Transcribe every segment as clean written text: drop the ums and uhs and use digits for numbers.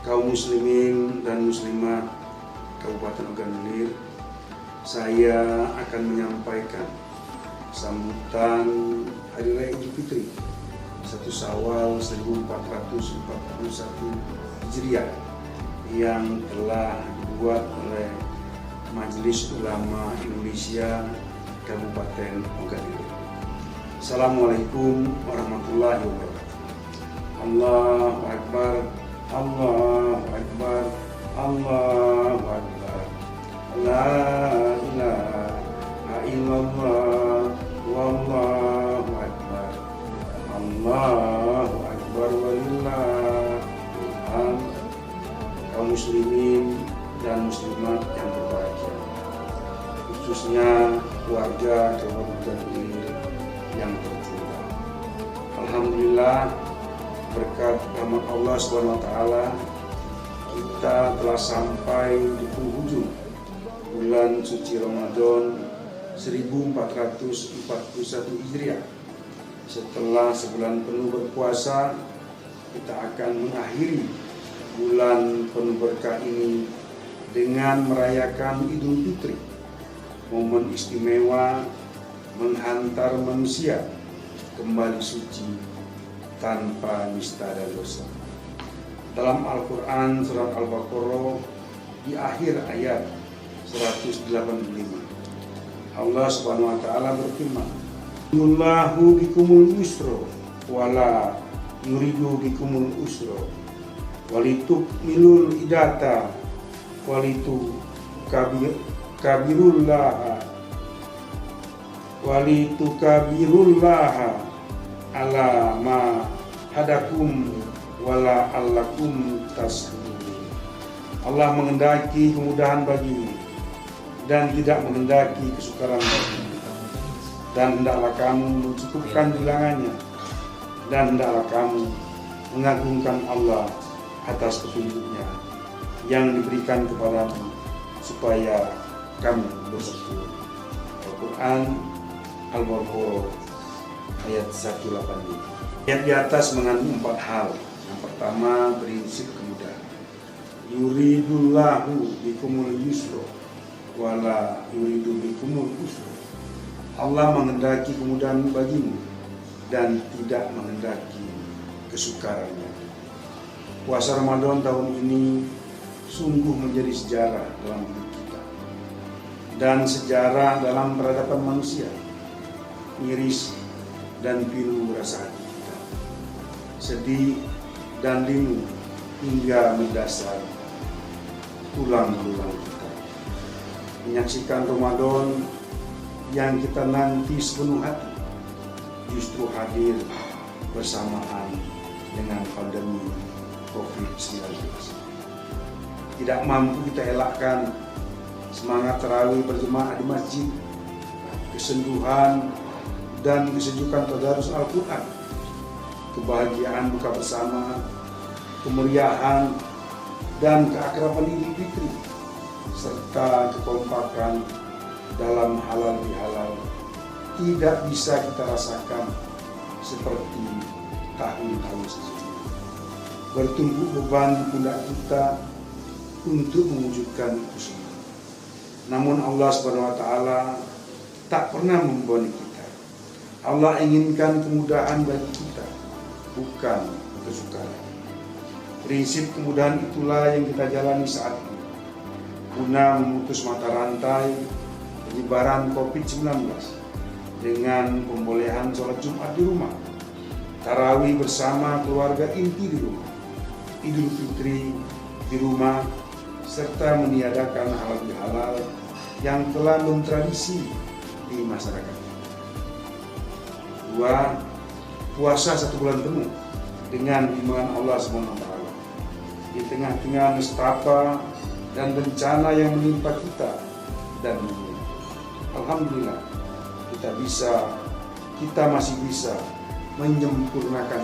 kaum muslimin dan muslimat Kabupaten Ogan Ilir, saya akan menyampaikan sambutan Hari Raya Idul Fitri 1 Syawal 1441 Hijriah yang telah dibuat oleh Majelis Ulama Indonesia Kabupaten Ogan Ilir. Assalamualaikum warahmatullahi wabarakatuh. Allahu Akbar, Allahu Akbar, Allahu Akbar. La ilaha illallah, wallahu akbar. Allahu Akbar walillahil hamd. Kaum muslimin dan muslimat yang berbahagia, khususnya keluarga Kabupaten Ilir yang tercinta. Alhamdulillah, berkat rahmat Allah SWT, kita telah sampai di penghujung bulan suci Ramadan 1441 Hijriah. Setelah sebulan penuh berpuasa, kita akan mengakhiri bulan penuh berkah ini dengan merayakan Idul Fitri, momen istimewa menghantar manusia kembali suci tanpa nista dan dosa. Dalam Al-Quran surat Al-Baqarah di akhir ayat 185, Allah Subhanahu wa taala berfirman, "Yullahu bikumul yusra wala yuridu bikumul usra walitukmilul idata walitu kabirullaha walitukabirullaha ala ma hadakum wala allakum tashkurun." Allah menghendaki kemudahan bagimu dan tidak menghendaki kesukaran bagimu, dan hendaklah kamu mencukupkan bilangannya, dan hendaklah kamu mengagungkan Allah atas petunjuknya yang diberikan kepadamu supaya kamu bersyukur. Al-Quran Al-Baqarah ayat 185. Ayat di atas mengandung 4 hal. Yang pertama, prinsip kemudahan. Yuridullahu bikumul yusra wala yuridu bikumul usra. Allah menghendaki kemudahan bagimu dan tidak menghendaki kesukarannya. Puasa Ramadan tahun ini sungguh menjadi sejarah dalam hidup kita dan sejarah dalam peradaban manusia. Miris dan pilu rasa hati kita, sedih dan lindu hingga mendasar tulang belulang kita. Menyaksikan Ramadan yang kita nanti sepenuh hati justru hadir bersamaan dengan pandemi COVID-19. Tidak mampu kita elakkan semangat tarawih berjemaah di masjid, kesenduhan dan kesejukan tadarus Al-Quran, kebahagiaan buka bersama, kemeriahan dan keakraban Idul Fitri, serta kekompakan dalam halal bihalal tidak bisa kita rasakan seperti tahun-tahun sebelumnya. Bertumpuk beban di pundak kita untuk mewujudkan itu semua. Namun Allah Subhanahu wa taala tak pernah membebani kita. Allah inginkan kemudahan bagi kita, bukan kesukaran. Prinsip kemudahan itulah yang kita jalani saat ini, guna memutus mata rantai penyebaran COVID-19 dengan pembolehan sholat Jumat di rumah, tarawih bersama keluarga inti di rumah, Idul Fitri di rumah, serta meniadakan halal bihalal yang telah mentradisi di masyarakat. 2. Puasa 1 bulan penuh dengan bimbingan Allah SWT di tengah-tengah nestapa dan bencana yang menimpa kita dan dunia. Alhamdulillah, kita masih bisa menyempurnakan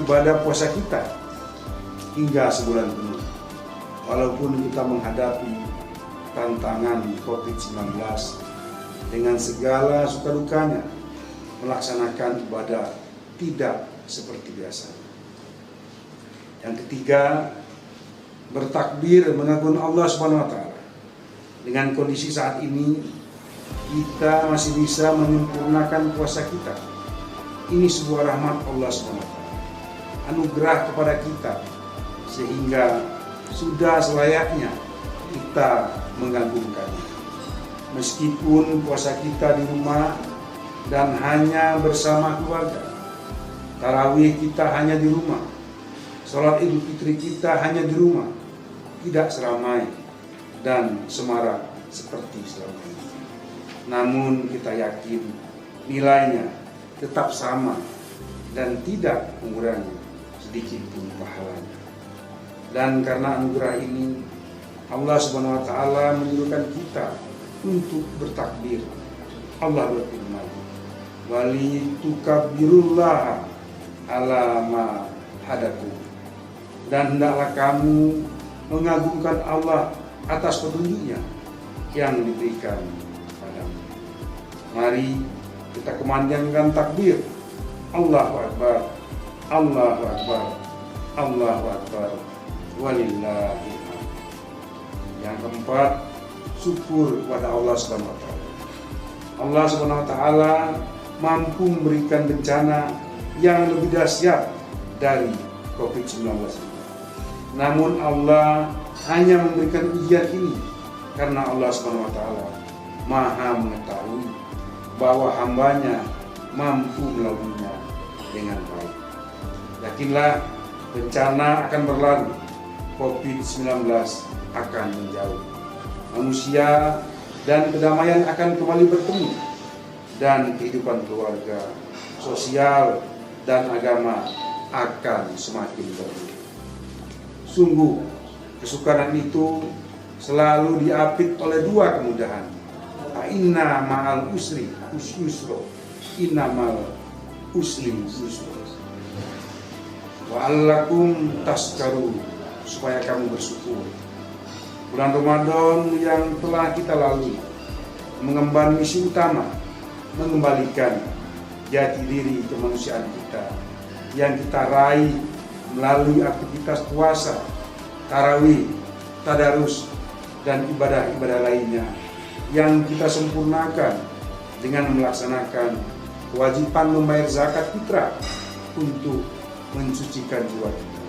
ibadah puasa kita hingga sebulan penuh, walaupun kita menghadapi tantangan COVID-19 dengan segala suka dukanya, melaksanakan ibadah tidak seperti biasa. Yang ketiga, bertakbir mengagungkan Allah Subhanahu wa taala. Dengan kondisi saat ini, kita masih bisa menyempurnakan puasa kita. Ini sebuah rahmat Allah Subhanahu wa taala, anugerah kepada kita, sehingga sudah selayaknya kita mengagungkannya. Meskipun puasa kita di rumah dan hanya bersama keluarga, tarawih kita hanya di rumah, sholat Idul Fitri kita hanya di rumah, tidak seramai dan semarak seperti selama ini. Namun kita yakin nilainya tetap sama dan tidak mengurangi sedikit pun pahalanya. Dan karena anugerah ini, Allah Subhanahu wa taala menyuruhkan kita untuk bertakbir. Allah berfirman, "Wali tukabbirullah ala ma hadakum." Dan hendaklah kamu mengagungkan Allah atas petunjuknya yang diberikan padamu. Mari kita kumandangkan takbir. Allahu Akbar, Allahu Akbar, Allahu Akbar, walillahil hamd. Yang keempat, syukur kepada Allah Subhanahu wa taala. Allah Subhanahu wa taala mampu memberikan bencana yang lebih dahsyat dari COVID-19 ini. Namun Allah hanya memberikan ujian ini karena Allah Subhanahu wa taala Maha mengetahui bahwa hambanya mampu melaluinya dengan baik. Yakinlah bencana akan berlalu, COVID-19 akan menjauh. Manusia dan kedamaian akan kembali bertemu, dan kehidupan keluarga, sosial, dan agama akan semakin berlimpah. Sungguh, kesukaran itu selalu diapit oleh dua kemudahan. Inna ma'al usri yusra, inna ma'al usri yusra. Wa allakum taskaru, supaya kamu bersyukur. Bulan Ramadan yang telah kita lalui mengemban misi utama, mengembalikan jati diri kemanusiaan kita yang kita raih melalui aktivitas puasa, tarawih, tadarus, dan ibadah-ibadah lainnya yang kita sempurnakan dengan melaksanakan kewajiban membayar zakat fitrah untuk mensucikan jiwa kita.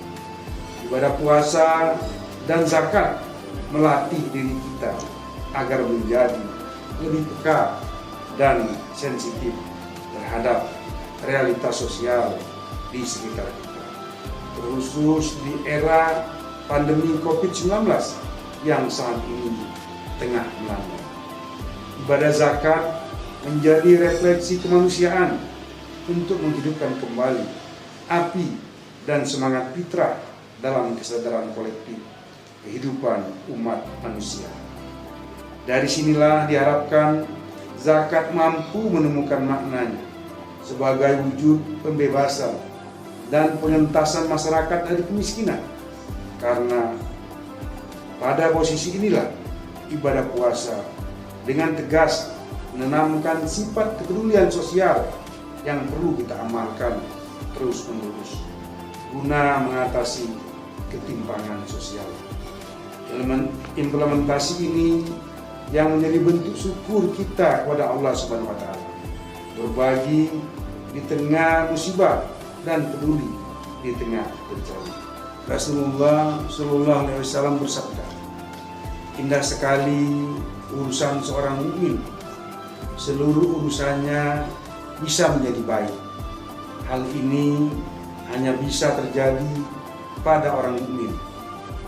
Ibadah puasa dan zakat melatih diri kita agar menjadi lebih peka dan sensitif terhadap realitas sosial di sekitar kita, terkhusus di era pandemi COVID-19 yang saat ini tengah melanda. Ibadah zakat menjadi refleksi kemanusiaan untuk menghidupkan kembali api dan semangat fitrah dalam kesadaran kolektif kehidupan umat manusia. Dari sinilah diharapkan zakat mampu menemukan maknanya sebagai wujud pembebasan dan penuntasan masyarakat dari kemiskinan. Karena pada posisi inilah ibadah puasa dengan tegas menanamkan sifat kepedulian sosial yang perlu kita amalkan terus-menerus guna mengatasi ketimpangan sosial. Implementasi ini yang menjadi bentuk syukur kita kepada Allah Subhanahu wa taala. Berbagi di tengah musibah dan peduli di tengah bencana. Rasulullah Shallallahu alaihi wasallam bersabda, "Indah sekali urusan seorang mukmin. Seluruh urusannya bisa menjadi baik. Hal ini hanya bisa terjadi pada orang mukmin.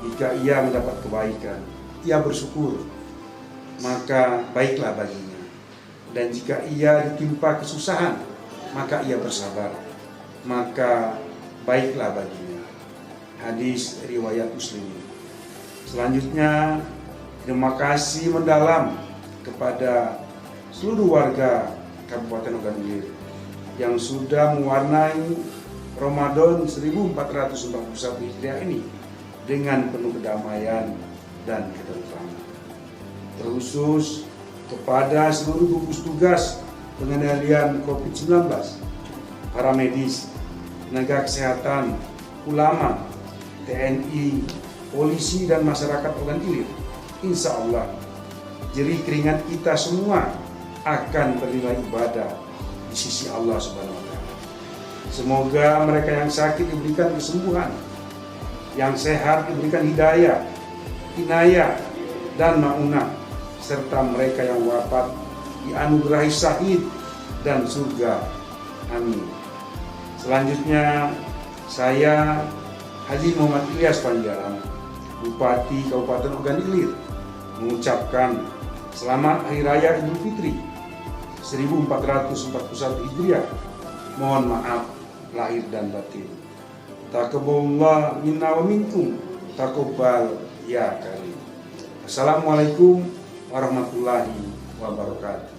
Jika ia mendapat kebaikan, ia bersyukur, maka baiklah baginya. Dan jika ia ditimpa kesusahan, maka ia bersabar, maka baiklah baginya." Hadis riwayat Muslim. Selanjutnya, terima kasih mendalam kepada seluruh warga Kabupaten Ogan Ilir yang sudah mewarnai Ramadan 1441 Hijriah ini dengan penuh kedamaian dan ketentraman. Terkhusus kepada seluruh gugus tugas pengendalian COVID-19, para medis, tenaga kesehatan, ulama, TNI, polisi, dan masyarakat Ogan Ilir, insya Allah jerih keringat kita semua akan bernilai ibadah di sisi Allah Subhanahu wa Ta'ala. Semoga mereka yang sakit diberikan kesembuhan, yang sehat diberikan hidayah, inayah, dan maunah, serta mereka yang wafat dianugerahi syahid dan surga. Amin. Selanjutnya, saya Haji Muhammad Ilyas Panjaram, Bupati Kabupaten Ogan Ilir, mengucapkan selamat Hari Raya Idul Fitri 1441 Hijriah. Mohon maaf lahir dan batin. Taqabbalallah minna wa minkum, taqabbal ya karim. Assalamualaikum warahmatullahi wabarakatuh.